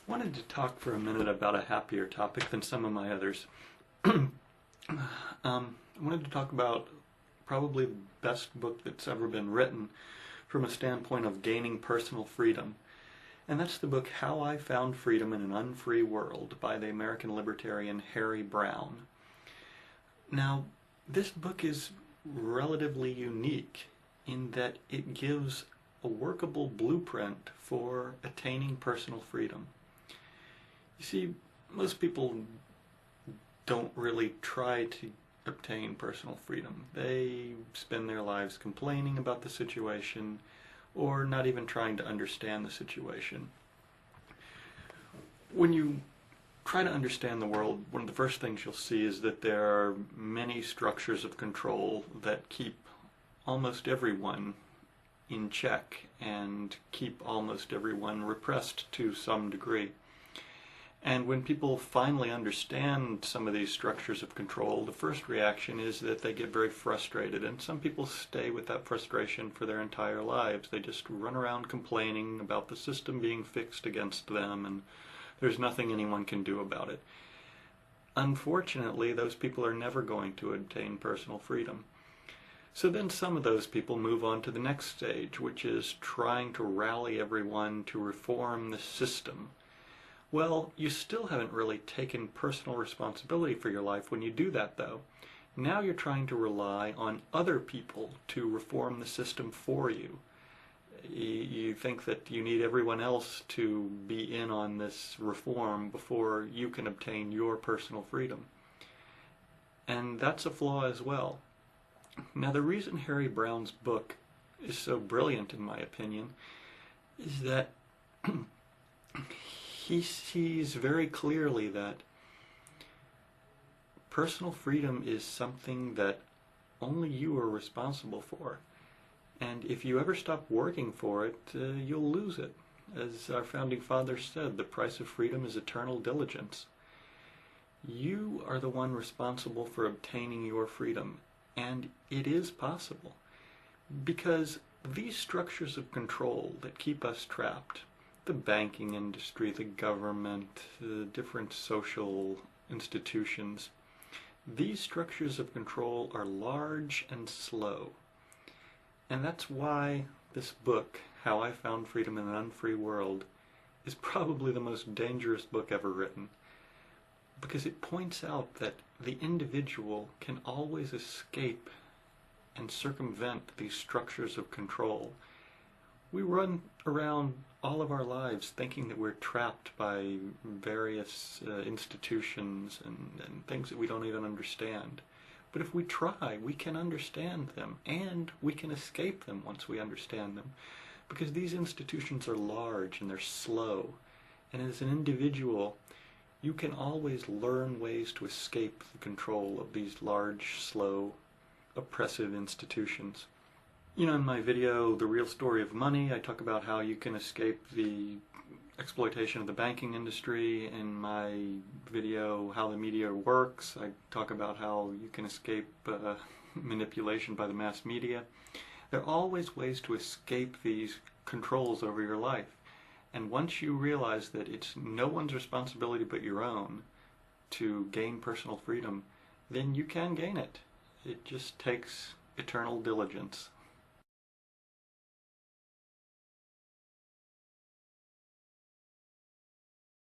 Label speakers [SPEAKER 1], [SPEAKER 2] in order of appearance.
[SPEAKER 1] Wanted to talk for a minute about a happier topic than some of my others. I wanted to talk about probably the best book that's ever been written from a standpoint of gaining personal freedom. And that's the book How I Found Freedom in an Unfree World by the American libertarian Harry Browne. Now, this book is relatively unique in that it gives a workable blueprint for attaining personal freedom. You see, most people don't really try to obtain personal freedom. They spend their lives complaining about the situation or not even trying to understand the situation. When you try to understand the world, one of the first things you'll see is that there are many structures of control that keep almost everyone in check and keep almost everyone repressed to some degree. And when people finally understand some of these structures of control, the first reaction is that they get very frustrated, and some people stay with that frustration for their entire lives. They just run around complaining about the system being fixed against them, and there's nothing anyone can do about it. Unfortunately, those people are never going to attain personal freedom. So then some of those people move on to the next stage, which is trying to rally everyone to reform the system. Well, you still haven't really taken personal responsibility for your life when you do that, though. Now you're trying to rely on other people to reform the system for you. You think that you need everyone else to be in on this reform before you can obtain your personal freedom. And that's a flaw as well. Now, the reason Harry Browne's book is so brilliant, in my opinion, is that he sees very clearly that personal freedom is something that only you are responsible for. And if you ever stop working for it, you'll lose it. As our founding fathers said, the price of freedom is eternal diligence. You are the one responsible for obtaining your freedom, and it is possible. Because these structures of control that keep us trapped, the banking industry, the government, the different social institutions, these structures of control are large and slow. And that's why this book, How I Found Freedom in an Unfree World, is probably the most dangerous book ever written. Because it points out that the individual can always escape and circumvent these structures of control. We run around all of our lives thinking that we're trapped by various institutions and things that we don't even understand. But if we try, we can understand them, and we can escape them once we understand them. Because these institutions are large and they're slow. And as an individual, you can always learn ways to escape the control of these large, slow, oppressive institutions. You know, in my video, The Real Story of Money, I talk about how you can escape the exploitation of the banking industry. In my video, How the Media Works, I talk about how you can escape manipulation by the mass media. There are always ways to escape these controls over your life. And once you realize that it's no one's responsibility but your own to gain personal freedom, then you can gain it. It just takes eternal diligence.